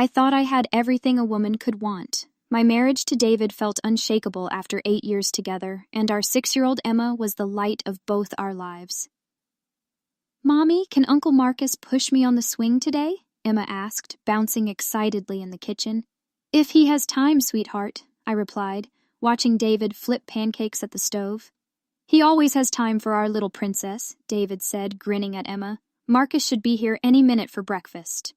I thought I had everything a woman could want. My marriage to David felt unshakable after 8 years together, and our 6-year-old Emma was the light of both our lives. "Mommy, can Uncle Marcus push me on the swing today?" Emma asked, bouncing excitedly in the kitchen. "If he has time, sweetheart," I replied, watching David flip pancakes at the stove. "He always has time for our little princess," David said, grinning at Emma. "Marcus should be here any minute for breakfast."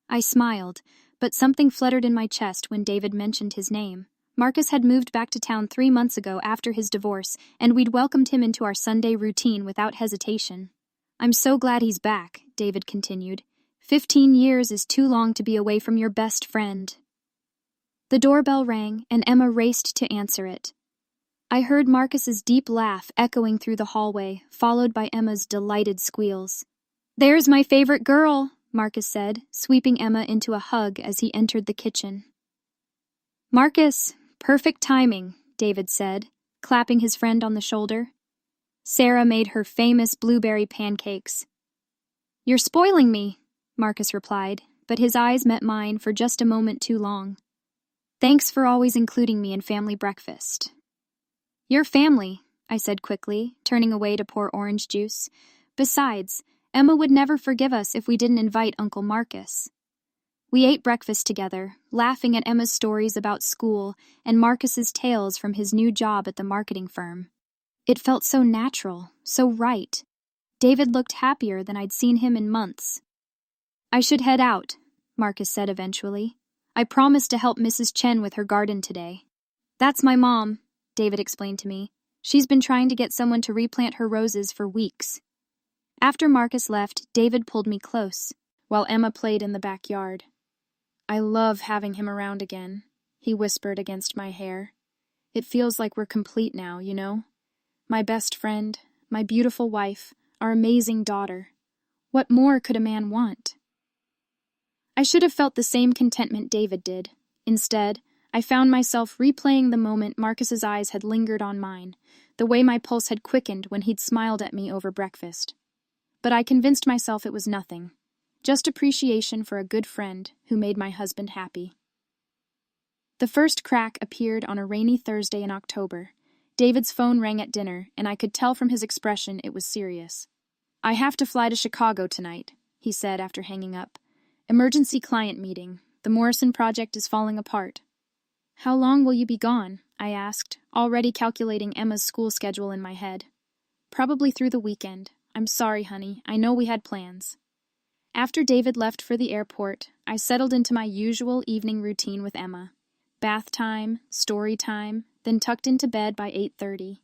I smiled, but something fluttered in my chest when David mentioned his name. Marcus had moved back to town 3 months ago after his divorce, and we'd welcomed him into our Sunday routine without hesitation. "I'm so glad he's back," David continued. 15 years is too long to be away from your best friend." The doorbell rang, and Emma raced to answer it. I heard Marcus's deep laugh echoing through the hallway, followed by Emma's delighted squeals. "There's my favorite girl," Marcus said, sweeping Emma into a hug as he entered the kitchen. "Marcus, perfect timing," David said, clapping his friend on the shoulder. Sarah made her famous blueberry pancakes. "You're spoiling me," Marcus replied, but his eyes met mine for just a moment too long. "Thanks for always including me in family breakfast." "Your family," I said quickly, turning away to pour orange juice. "Besides, Emma would never forgive us if we didn't invite Uncle Marcus." We ate breakfast together, laughing at Emma's stories about school and Marcus's tales from his new job at the marketing firm. It felt so natural, so right. David looked happier than I'd seen him in months. "I should head out," Marcus said eventually. "I promised to help Mrs. Chen with her garden today." "That's my mom," David explained to me. "She's been trying to get someone to replant her roses for weeks." After Marcus left, David pulled me close, while Emma played in the backyard. "I love having him around again," he whispered against my hair. "It feels like we're complete now, you know? My best friend, my beautiful wife, our amazing daughter. What more could a man want?" I should have felt the same contentment David did. Instead, I found myself replaying the moment Marcus's eyes had lingered on mine, the way my pulse had quickened when he'd smiled at me over breakfast. But I convinced myself it was nothing, just appreciation for a good friend who made my husband happy. The first crack appeared on a rainy Thursday in October. David's phone rang at dinner, and I could tell from his expression it was serious. "I have to fly to Chicago tonight," he said after hanging up. "Emergency client meeting. The Morrison project is falling apart." "How long will you be gone?" I asked, already calculating Emma's school schedule in my head. "Probably through the weekend. I'm sorry, honey. I know we had plans." After David left for the airport, I settled into my usual evening routine with Emma. Bath time, story time, then tucked into bed by 8:30.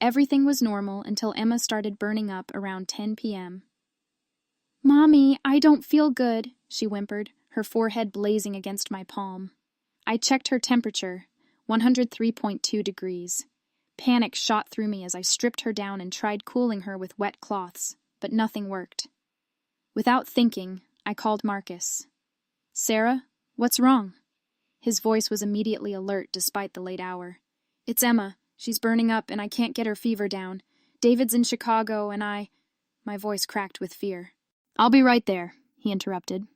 Everything was normal until Emma started burning up around 10 p.m. "Mommy, I don't feel good," she whimpered, her forehead blazing against my palm. I checked her temperature, 103.2 degrees. Panic shot through me as I stripped her down and tried cooling her with wet cloths, but nothing worked. Without thinking, I called Marcus. "Sarah, what's wrong?" His voice was immediately alert despite the late hour. "It's Emma. She's burning up and I can't get her fever down. David's in Chicago and I—" My voice cracked with fear. "I'll be right there," he interrupted.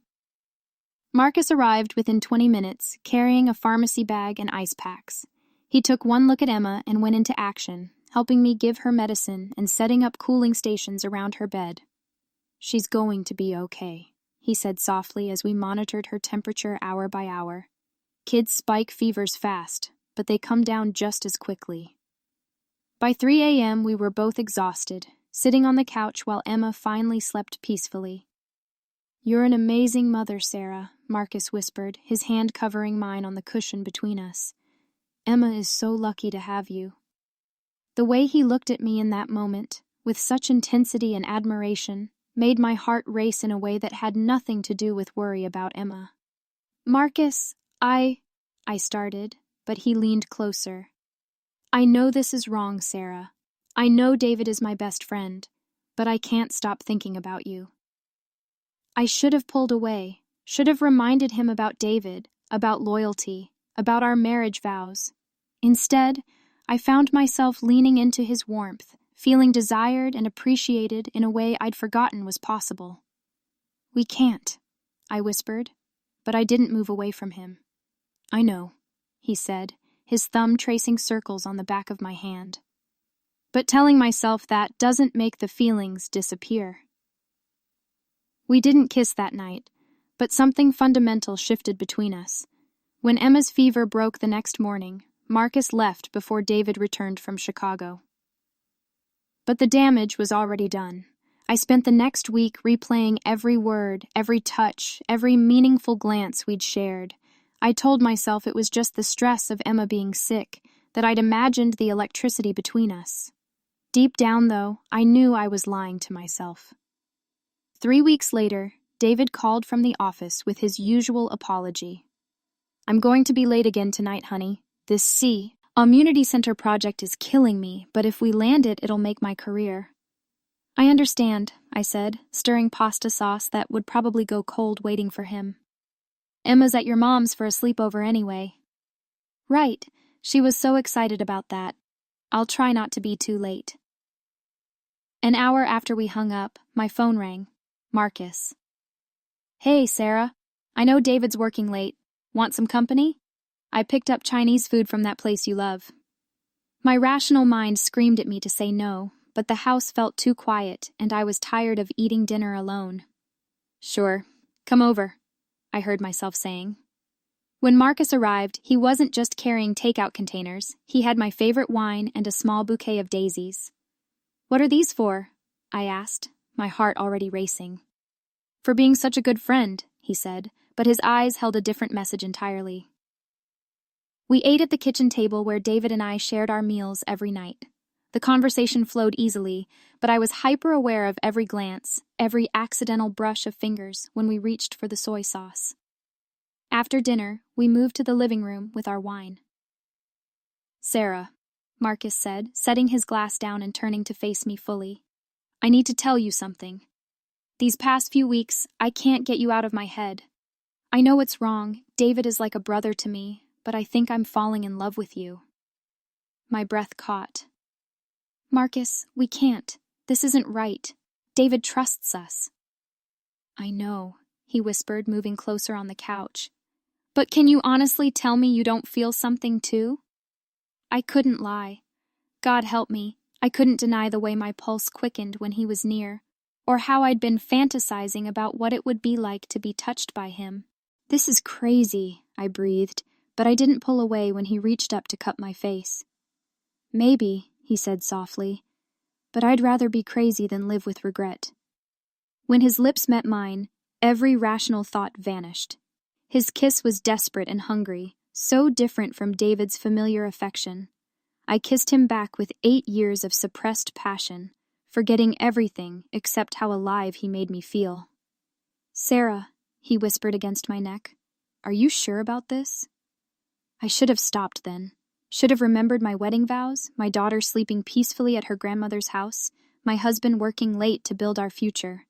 Marcus arrived within 20 minutes, carrying a pharmacy bag and ice packs. He took one look at Emma and went into action, helping me give her medicine and setting up cooling stations around her bed. "She's going to be okay," he said softly as we monitored her temperature hour by hour. Kids spike fevers fast, but they come down just as quickly. By 3 a.m. we were both exhausted, sitting on the couch while Emma finally slept peacefully. "You're an amazing mother, Sarah," Marcus whispered, his hand covering mine on the cushion between us. "Emma is so lucky to have you." The way he looked at me in that moment, with such intensity and admiration, made my heart race in a way that had nothing to do with worry about Emma. "Marcus, I started, but he leaned closer. "I know this is wrong, Sarah. I know David is my best friend, but I can't stop thinking about you." I should have pulled away, should have reminded him about David, about loyalty, about our marriage vows. Instead, I found myself leaning into his warmth, feeling desired and appreciated in a way I'd forgotten was possible. "We can't," I whispered. but I didn't move away from him. "I know," he said, his thumb tracing circles on the back of my hand. "But telling myself that doesn't make the feelings disappear." We didn't kiss that night, but something fundamental shifted between us. When Emma's fever broke the next morning, Marcus left before David returned from Chicago. But the damage was already done. I spent the next week replaying every word, every touch, every meaningful glance we'd shared. I told myself it was just the stress of Emma being sick, that I'd imagined the electricity between us. Deep down, though, I knew I was lying to myself. 3 weeks later, David called from the office with his usual apology. "I'm going to be late again tonight, honey. This community center project is killing me, but if we land it, it'll make my career." "I understand," I said, stirring pasta sauce that would probably go cold waiting for him. "Emma's at your mom's for a sleepover anyway." "Right. She was so excited about that. I'll try not to be too late." An hour after we hung up, my phone rang. Marcus. "Hey, Sarah. I know David's working late. Want some company? I picked up Chinese food from that place you love." My rational mind screamed at me to say no, but the house felt too quiet, and I was tired of eating dinner alone. "Sure, come over," I heard myself saying. When Marcus arrived, he wasn't just carrying takeout containers. He had my favorite wine and a small bouquet of daisies. "What are these for?" I asked, my heart already racing. "For being such a good friend," he said, but his eyes held a different message entirely. We ate at the kitchen table where David and I shared our meals every night. The conversation flowed easily, but I was hyper-aware of every glance, every accidental brush of fingers when we reached for the soy sauce. After dinner, we moved to the living room with our wine. "Sarah," Marcus said, setting his glass down and turning to face me fully, "I need to tell you something. These past few weeks, I can't get you out of my head. I know it's wrong. David is like a brother to me, but I think I'm falling in love with you." My breath caught. "Marcus, we can't. This isn't right. David trusts us." "I know," he whispered, moving closer on the couch. "But can you honestly tell me you don't feel something too?" I couldn't lie. God help me, I couldn't deny the way my pulse quickened when he was near, or how I'd been fantasizing about what it would be like to be touched by him. "This is crazy," I breathed, but I didn't pull away when he reached up to cup my face. "Maybe," he said softly, "but I'd rather be crazy than live with regret." When his lips met mine, every rational thought vanished. His kiss was desperate and hungry, so different from David's familiar affection. I kissed him back with 8 years of suppressed passion, forgetting everything except how alive he made me feel. "Sarah," he whispered against my neck, "are you sure about this?" I should have stopped then. Should have remembered my wedding vows, my daughter sleeping peacefully at her grandmother's house, my husband working late to build our future.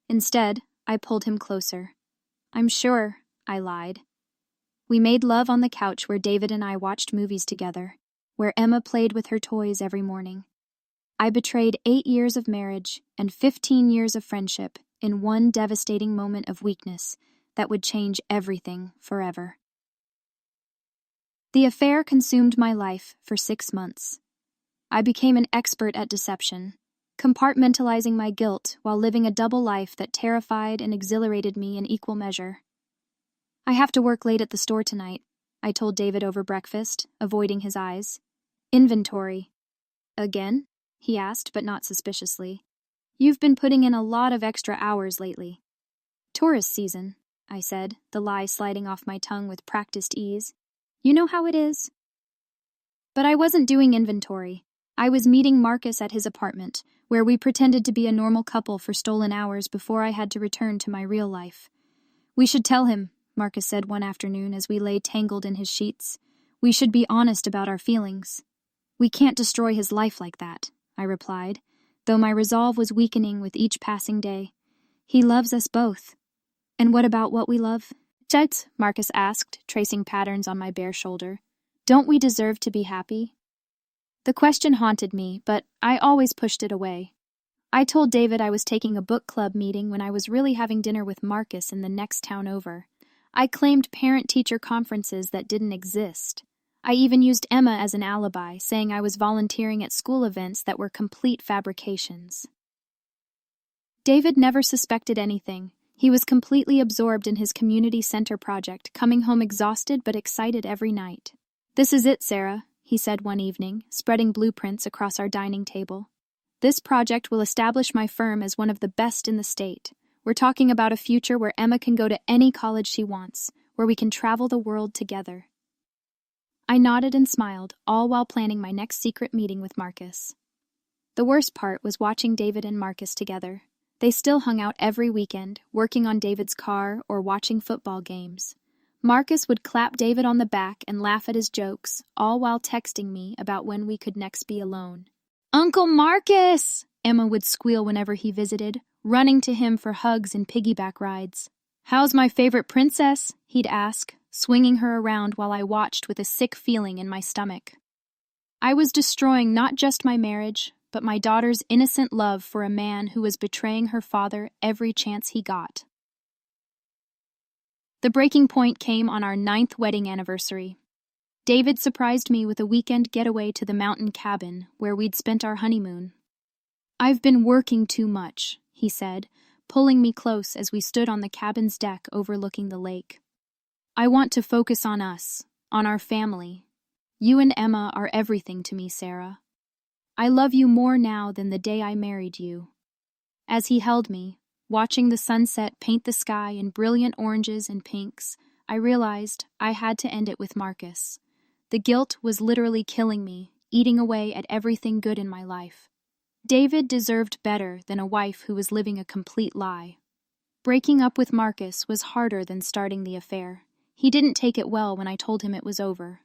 Instead, I pulled him closer. "I'm sure," I lied. We made love on the couch where David and I watched movies together, where Emma played with her toys every morning. I betrayed 8 years of marriage and 15 years of friendship in one devastating moment of weakness that would change everything forever. The affair consumed my life for 6 months. I became an expert at deception, compartmentalizing my guilt while living a double life that terrified and exhilarated me in equal measure. "I have to work late at the store tonight," I told David over breakfast, avoiding his eyes. "Inventory." "Again?" he asked, but not suspiciously. "You've been putting in a lot of extra hours lately." "Tourist season," I said, the lie sliding off my tongue with practiced ease. "You know how it is." But I wasn't doing inventory. I was meeting Marcus at his apartment, where we pretended to be a normal couple for stolen hours before I had to return to my real life. "We should tell him," Marcus said one afternoon as we lay tangled in his sheets. "We should be honest about our feelings." "We can't destroy his life like that," I replied, though my resolve was weakening with each passing day. "He loves us both." "And what about what we love?" Marcus asked, tracing patterns on my bare shoulder. "Don't we deserve to be happy?" The question haunted me, but I always pushed it away. I told David I was taking a book club meeting when I was really having dinner with Marcus in the next town over. I claimed parent-teacher conferences that didn't exist. I even used Emma as an alibi, saying I was volunteering at school events that were complete fabrications. David never suspected anything. He was completely absorbed in his community center project, coming home exhausted but excited every night. "This is it, Sarah," he said one evening, spreading blueprints across our dining table. "This project will establish my firm as one of the best in the state. We're talking about a future where Emma can go to any college she wants, where we can travel the world together." I nodded and smiled, all while planning my next secret meeting with Marcus. The worst part was watching David and Marcus together. They still hung out every weekend, working on David's car or watching football games. Marcus would clap David on the back and laugh at his jokes, all while texting me about when we could next be alone. "Uncle Marcus!" Emma would squeal whenever he visited, running to him for hugs and piggyback rides. "How's my favorite princess?" he'd ask, swinging her around while I watched with a sick feeling in my stomach. I was destroying not just my marriage, but my daughter's innocent love for a man who was betraying her father every chance he got. The breaking point came on our 9th wedding anniversary. David surprised me with a weekend getaway to the mountain cabin where we'd spent our honeymoon. "I've been working too much," he said, pulling me close as we stood on the cabin's deck overlooking the lake. "I want to focus on us, on our family. You and Emma are everything to me, Sarah. I love you more now than the day I married you." As he held me, watching the sunset paint the sky in brilliant oranges and pinks, I realized I had to end it with Marcus. The guilt was literally killing me, eating away at everything good in my life. David deserved better than a wife who was living a complete lie. Breaking up with Marcus was harder than starting the affair. He didn't take it well when I told him it was over.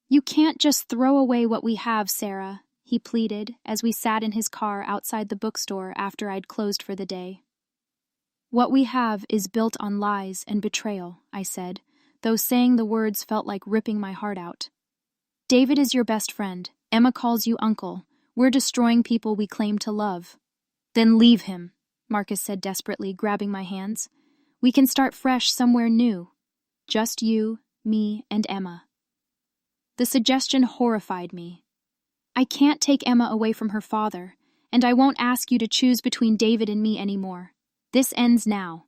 "You can't just throw away what we have, Sarah," he pleaded as we sat in his car outside the bookstore after I'd closed for the day. "What we have is built on lies and betrayal," I said, though saying the words felt like ripping my heart out. "David is your best friend. Emma calls you uncle. We're destroying people we claim to love." "Then leave him," Marcus said desperately, grabbing my hands. "We can start fresh somewhere new. Just you, me, and Emma." The suggestion horrified me. "I can't take Emma away from her father, and I won't ask you to choose between David and me anymore. This ends now."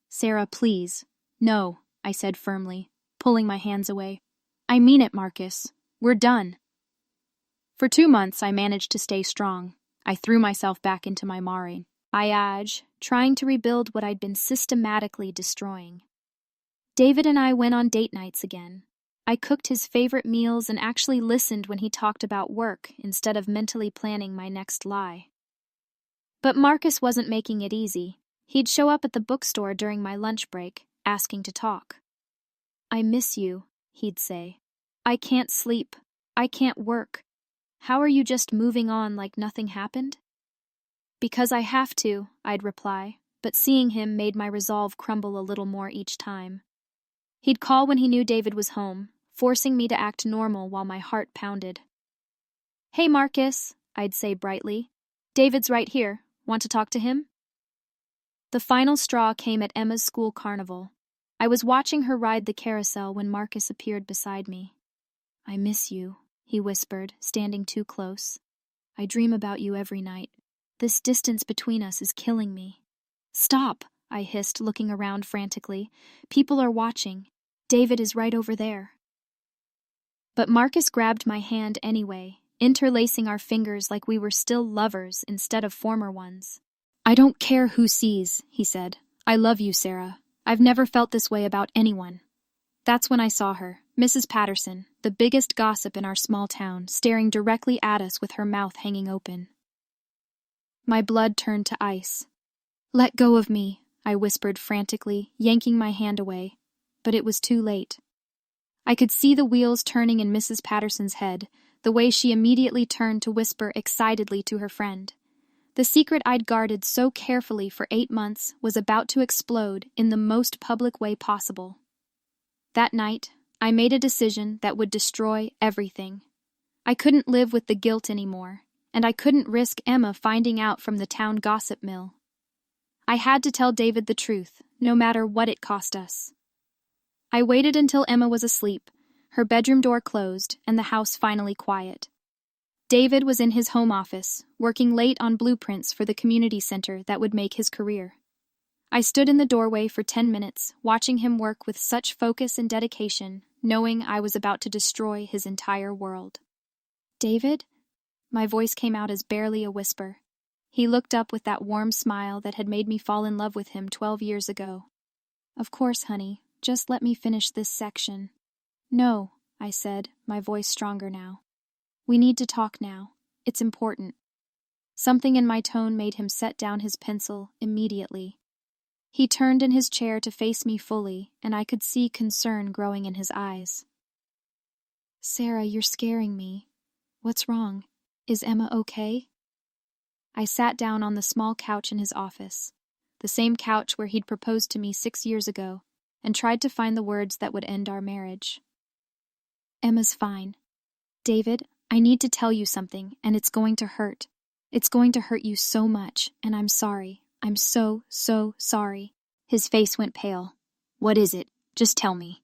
"Sarah, please." "No," I said firmly, pulling my hands away. "I mean it, Marcus. We're done." For 2 months, I managed to stay strong. I threw myself back into my marriage, trying to rebuild what I'd been systematically destroying. David and I went on date nights again. I cooked his favorite meals and actually listened when he talked about work instead of mentally planning my next lie. But Marcus wasn't making it easy. He'd show up at the bookstore during my lunch break, asking to talk. "I miss you," he'd say. "I can't sleep. I can't work. How are you just moving on like nothing happened?" "Because I have to," I'd reply, but seeing him made my resolve crumble a little more each time. He'd call when he knew David was home, forcing me to act normal while my heart pounded. "Hey, Marcus," I'd say brightly. "David's right here. Want to talk to him?" The final straw came at Emma's school carnival. I was watching her ride the carousel when Marcus appeared beside me. "I miss you," he whispered, standing too close. "I dream about you every night. This distance between us is killing me." "Stop," I hissed, looking around frantically. "People are watching. David is right over there." But Marcus grabbed my hand anyway, interlacing our fingers like we were still lovers instead of former ones. "I don't care who sees," he said. "I love you, Sarah. I've never felt this way about anyone." That's when I saw her, Mrs. Patterson, the biggest gossip in our small town, staring directly at us with her mouth hanging open. My blood turned to ice. "Let go of me," I whispered frantically, yanking my hand away. But it was too late. I could see the wheels turning in Mrs. Patterson's head, the way she immediately turned to whisper excitedly to her friend. The secret I'd guarded so carefully for 8 months was about to explode in the most public way possible. That night, I made a decision that would destroy everything. I couldn't live with the guilt anymore, and I couldn't risk Emma finding out from the town gossip mill. I had to tell David the truth, no matter what it cost us. I waited until Emma was asleep, her bedroom door closed, and the house finally quiet. David was in his home office, working late on blueprints for the community center that would make his career. I stood in the doorway for 10 minutes, watching him work with such focus and dedication, knowing I was about to destroy his entire world. "David?" My voice came out as barely a whisper. He looked up with that warm smile that had made me fall in love with him 12 years ago. "Of course, honey. Just let me finish this section." "No," I said, my voice stronger now. "We need to talk now. It's important." Something in my tone made him set down his pencil immediately. He turned in his chair to face me fully, and I could see concern growing in his eyes. "Sarah, you're scaring me. What's wrong? Is Emma okay?" I sat down on the small couch in his office, the same couch where he'd proposed to me 6 years ago, and tried to find the words that would end our marriage. "Emma's fine. David, I need to tell you something, and it's going to hurt. It's going to hurt you so much, and I'm sorry. I'm so sorry." His face went pale. "What is it? Just tell me."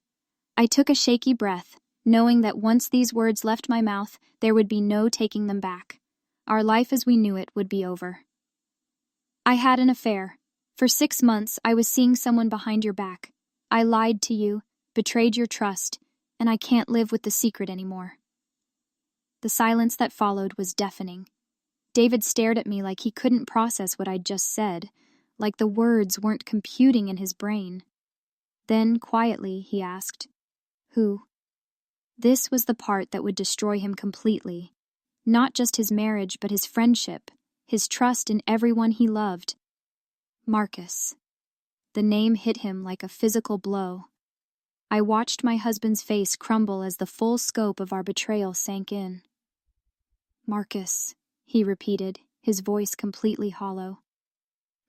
I took a shaky breath, knowing that once these words left my mouth, there would be no taking them back. Our life as we knew it would be over. "I had an affair. For 6 months, I was seeing someone behind your back. I lied to you, betrayed your trust, and I can't live with the secret anymore." The silence that followed was deafening. David stared at me like he couldn't process what I'd just said, like the words weren't computing in his brain. Then, quietly, he asked, "Who?" This was the part that would destroy him completely. Not just his marriage, but his friendship, his trust in everyone he loved. "Marcus." The name hit him like a physical blow. I watched my husband's face crumble as the full scope of our betrayal sank in. "Marcus," he repeated, his voice completely hollow.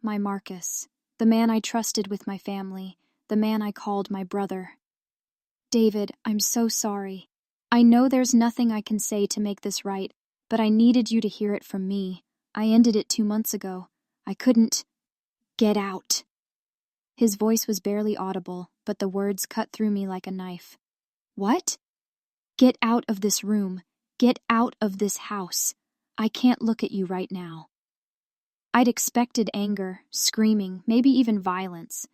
"My Marcus, the man I trusted with my family, the man I called my brother. David, I'm so sorry. I know there's nothing I can say to make this right, but I needed you to hear it from me. I ended it 2 months ago. I couldn't. Get out." His voice was barely audible, but the words cut through me like a knife. "What?" "Get out of this room. Get out of this house. I can't look at you right now." I'd expected anger, screaming, maybe even violence,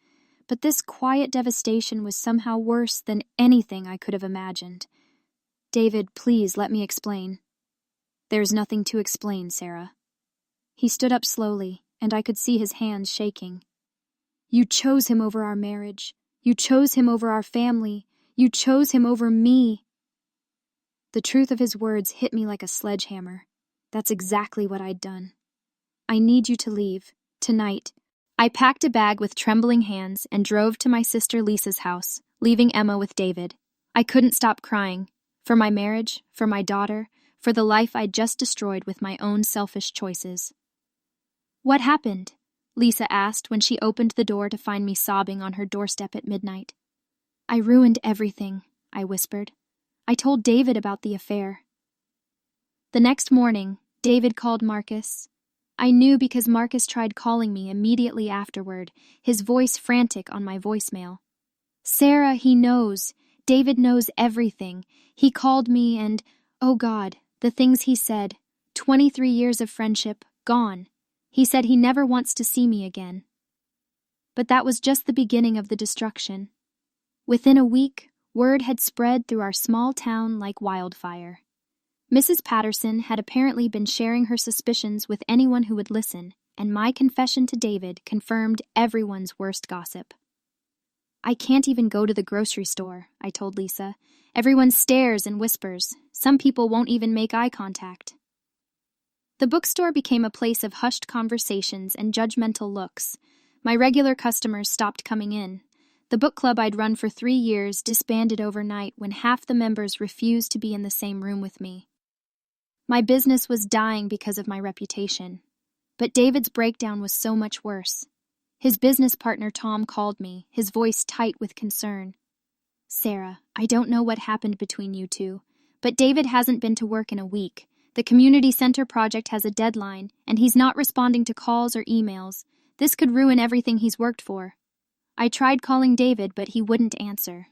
but this quiet devastation was somehow worse than anything I could have imagined. "David, please let me explain." "There's nothing to explain, Sarah." He stood up slowly, and I could see his hands shaking. "You chose him over our marriage. You chose him over our family. You chose him over me." The truth of his words hit me like a sledgehammer. That's exactly what I'd done. "I need you to leave. Tonight." I packed a bag with trembling hands and drove to my sister Lisa's house, leaving Emma with David. I couldn't stop crying. For my marriage, for my daughter, for the life I'd just destroyed with my own selfish choices. "What happened?" Lisa asked when she opened the door to find me sobbing on her doorstep at midnight. "I ruined everything," I whispered. "I told David about the affair." The next morning, David called Marcus. I knew because Marcus tried calling me immediately afterward, his voice frantic on my voicemail. "Sarah, he knows. David knows everything. He called me and, oh God, the things he said. 23 years of friendship, gone. He said he never wants to see me again." But that was just the beginning of the destruction. Within a week, word had spread through our small town like wildfire. Mrs. Patterson had apparently been sharing her suspicions with anyone who would listen, and my confession to David confirmed everyone's worst gossip. "I can't even go to the grocery store," I told Lisa. "Everyone stares and whispers. Some people won't even make eye contact." The bookstore became a place of hushed conversations and judgmental looks. My regular customers stopped coming in. The book club I'd run for 3 years disbanded overnight when half the members refused to be in the same room with me. My business was dying because of my reputation. But David's breakdown was so much worse. His business partner Tom called me, his voice tight with concern. "Sarah, I don't know what happened between you two, but David hasn't been to work in a week. The community center project has a deadline, and he's not responding to calls or emails. This could ruin everything he's worked for." I tried calling David, but he wouldn't answer.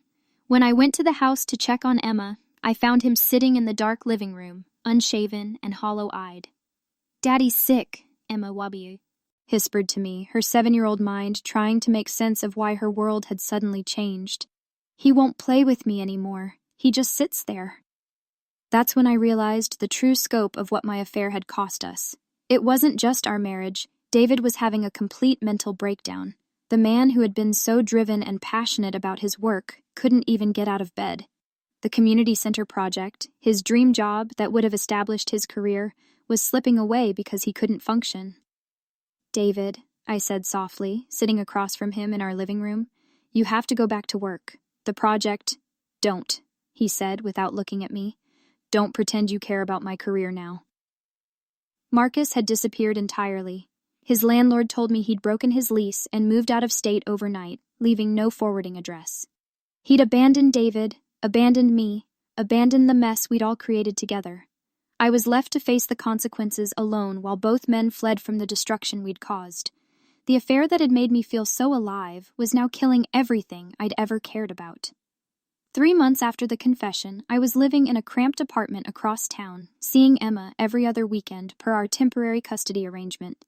When I went to the house to check on Emma, I found him sitting in the dark living room, unshaven and hollow-eyed. "Daddy's sick," Emma Wabi whispered to me, her 7-year-old mind trying to make sense of why her world had suddenly changed. "He won't play with me anymore. He just sits there." That's when I realized the true scope of what my affair had cost us. It wasn't just our marriage. David was having a complete mental breakdown. The man who had been so driven and passionate about his work couldn't even get out of bed. The community center project, his dream job that would have established his career, was slipping away because he couldn't function. "David," I said softly, sitting across from him in our living room, "you have to go back to work. The project—" "Don't," he said without looking at me. "Don't pretend you care about my career now." Marcus had disappeared entirely. His landlord told me he'd broken his lease and moved out of state overnight, leaving no forwarding address. He'd abandoned David, abandoned me, abandoned the mess we'd all created together. I was left to face the consequences alone while both men fled from the destruction we'd caused. The affair that had made me feel so alive was now killing everything I'd ever cared about. 3 months after the confession, I was living in a cramped apartment across town, seeing Emma every other weekend per our temporary custody arrangement.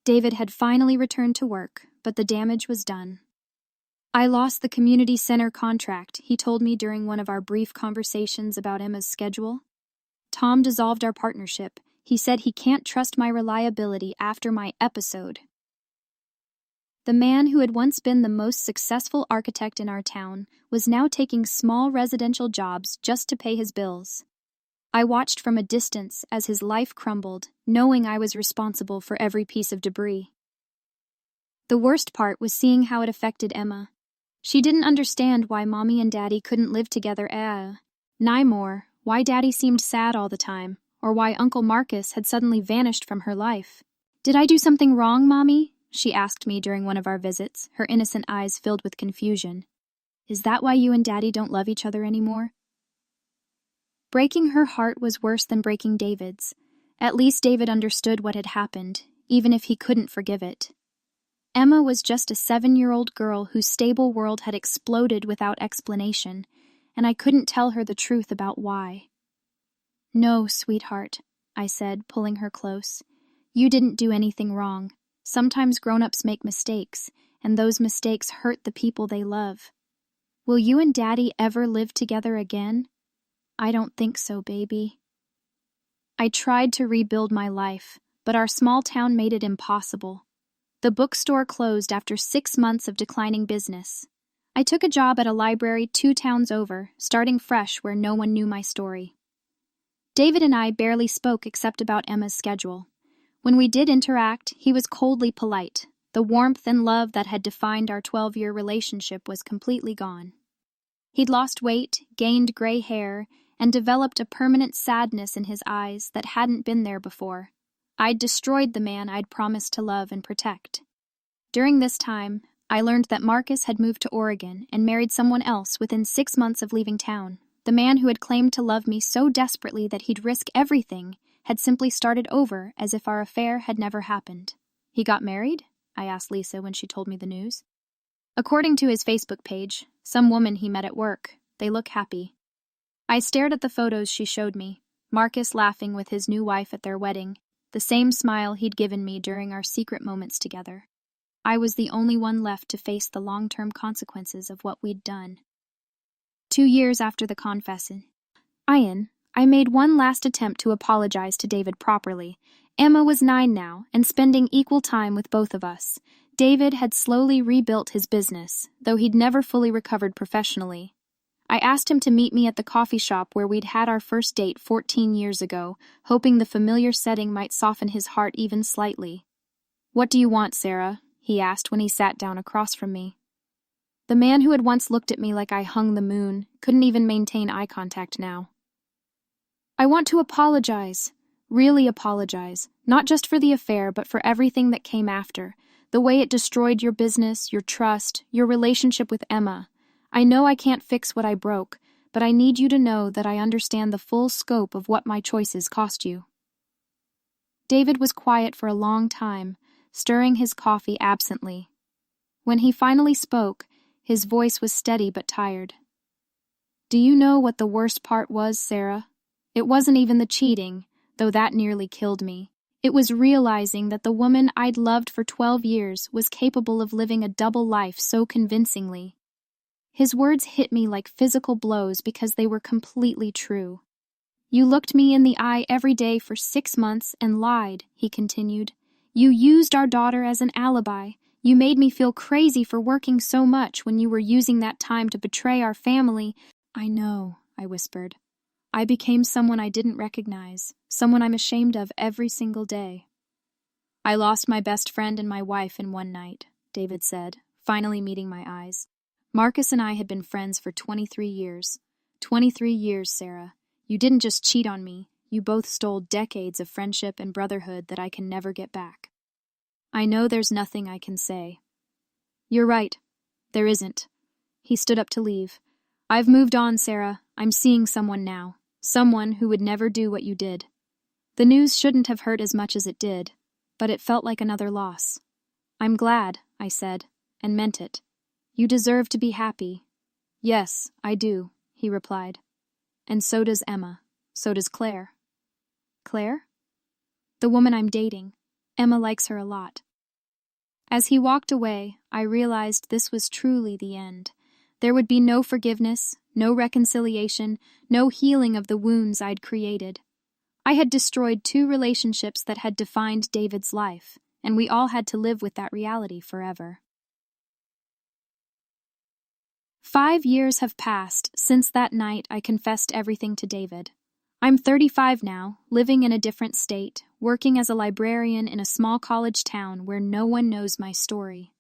David had finally returned to work, but the damage was done. I lost the community center contract, he told me during one of our brief conversations about Emma's schedule. Tom dissolved our partnership. He said he can't trust my reliability after my episode. The man who had once been the most successful architect in our town was now taking small residential jobs just to pay his bills. I watched from a distance as his life crumbled, knowing I was responsible for every piece of debris. The worst part was seeing how it affected Emma. She didn't understand why Mommy and Daddy couldn't live together, Nymore, why Daddy seemed sad all the time, or why Uncle Marcus had suddenly vanished from her life. "Did I do something wrong, Mommy?" she asked me during one of our visits, her innocent eyes filled with confusion. "Is that why you and Daddy don't love each other anymore?" Breaking her heart was worse than breaking David's. At least David understood what had happened, even if he couldn't forgive it. Emma was just a 7-year-old girl whose stable world had exploded without explanation, and I couldn't tell her the truth about why. "No, sweetheart," I said, pulling her close. "You didn't do anything wrong. Sometimes grown-ups make mistakes, and those mistakes hurt the people they love. Will you and Daddy ever live together again?" "I don't think so, baby." I tried to rebuild my life, but our small town made it impossible. The bookstore closed after 6 months of declining business. I took a job at a library 2 towns over, starting fresh where no one knew my story. David and I barely spoke except about Emma's schedule. When we did interact, he was coldly polite. The warmth and love that had defined our 12-year relationship was completely gone. He'd lost weight, gained gray hair, and developed a permanent sadness in his eyes that hadn't been there before. I'd destroyed the man I'd promised to love and protect. During this time, I learned that Marcus had moved to Oregon and married someone else within 6 months of leaving town. The man who had claimed to love me so desperately that he'd risk everything had simply started over as if our affair had never happened. "He got married?" I asked Lisa when she told me the news. "According to his Facebook page, some woman he met at work. They look happy." I stared at the photos she showed me, Marcus laughing with his new wife at their wedding, the same smile he'd given me during our secret moments together. I was the only one left to face the long-term consequences of what we'd done. 2 years after the confession, I made one last attempt to apologize to David properly. Emma was 9 now, and spending equal time with both of us. David had slowly rebuilt his business, though he'd never fully recovered professionally. I asked him to meet me at the coffee shop where we'd had our first date 14 years ago, hoping the familiar setting might soften his heart even slightly. "What do you want, Sarah?" he asked when he sat down across from me. The man who had once looked at me like I hung the moon couldn't even maintain eye contact now. "I want to apologize. Really apologize. Not just for the affair, but for everything that came after. The way it destroyed your business, your trust, your relationship with Emma. I know I can't fix what I broke, but I need you to know that I understand the full scope of what my choices cost you." David was quiet for a long time, stirring his coffee absently. When he finally spoke, his voice was steady but tired. Do you know what the worst part was, Sarah? It wasn't even the cheating, though that nearly killed me. It was realizing that the woman I'd loved for 12 years was capable of living a double life so convincingly. His words hit me like physical blows because they were completely true. You looked me in the eye every day for 6 months and lied, he continued. You used our daughter as an alibi. You made me feel crazy for working so much when you were using that time to betray our family. I know, I whispered. I became someone I didn't recognize, someone I'm ashamed of every single day. I lost my best friend and my wife in one night, David said, finally meeting my eyes. Marcus and I had been friends for 23 years. 23 years, Sarah. You didn't just cheat on me. You both stole decades of friendship and brotherhood that I can never get back. I know there's nothing I can say. You're right. There isn't. He stood up to leave. I've moved on, Sarah. I'm seeing someone now. Someone who would never do what you did. The news shouldn't have hurt as much as it did, but it felt like another loss. I'm glad, I said, and meant it. You deserve to be happy. Yes, I do, he replied. And so does Emma. So does Claire. Claire? The woman I'm dating. Emma likes her a lot. As he walked away, I realized this was truly the end. There would be no forgiveness, no reconciliation, no healing of the wounds I'd created. I had destroyed 2 relationships that had defined David's life, and we all had to live with that reality forever. 5 years have passed since that night I confessed everything to David. I'm 35 now, living in a different state, working as a librarian in a small college town where no one knows my story.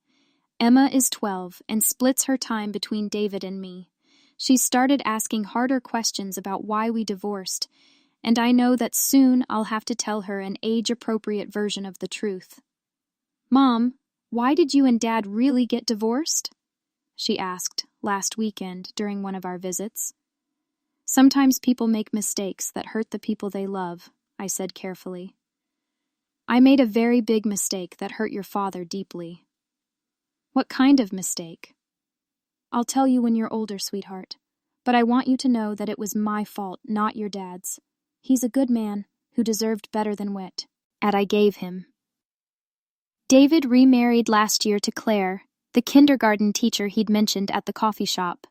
Emma is 12 and splits her time between David and me. She's started asking harder questions about why we divorced, and I know that soon I'll have to tell her an age-appropriate version of the truth. Mom, why did you and Dad really get divorced? She asked last weekend during one of our visits. Sometimes people make mistakes that hurt the people they love, I said carefully. I made a very big mistake that hurt your father deeply. What kind of mistake? I'll tell you when you're older, sweetheart, but I want you to know that it was my fault, not your dad's. He's a good man who deserved better than wit, and I gave him. David remarried last year to Claire, the kindergarten teacher he'd mentioned at the coffee shop.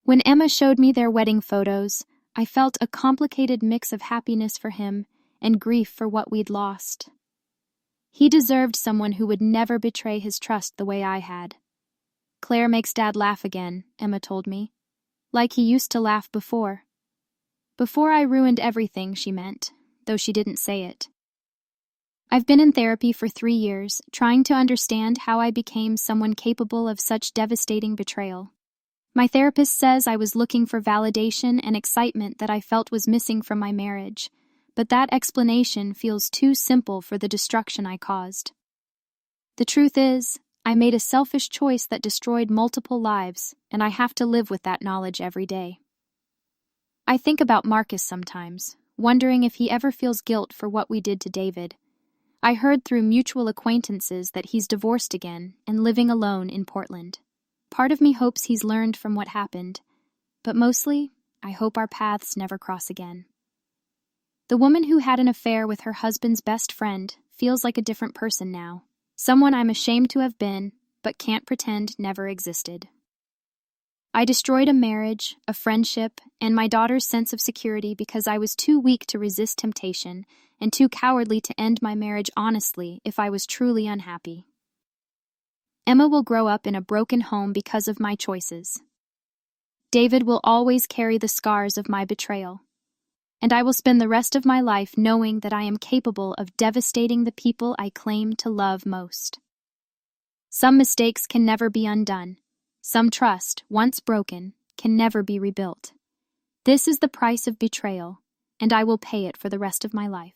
When Emma showed me their wedding photos, I felt a complicated mix of happiness for him and grief for what we'd lost. He deserved someone who would never betray his trust the way I had. Claire makes Dad laugh again, Emma told me. Like he used to laugh before. Before I ruined everything, she meant, though she didn't say it. I've been in therapy for 3 years, trying to understand how I became someone capable of such devastating betrayal. My therapist says I was looking for validation and excitement that I felt was missing from my marriage, but that explanation feels too simple for the destruction I caused. The truth is, I made a selfish choice that destroyed multiple lives, and I have to live with that knowledge every day. I think about Marcus sometimes, wondering if he ever feels guilt for what we did to David. I heard through mutual acquaintances that he's divorced again and living alone in Portland. Part of me hopes he's learned from what happened, but mostly, I hope our paths never cross again. The woman who had an affair with her husband's best friend feels like a different person now, someone I'm ashamed to have been, but can't pretend never existed. I destroyed a marriage, a friendship, and my daughter's sense of security because I was too weak to resist temptation and too cowardly to end my marriage honestly if I was truly unhappy. Emma will grow up in a broken home because of my choices. David will always carry the scars of my betrayal, and I will spend the rest of my life knowing that I am capable of devastating the people I claim to love most. Some mistakes can never be undone. Some trust, once broken, can never be rebuilt. This is the price of betrayal, and I will pay it for the rest of my life.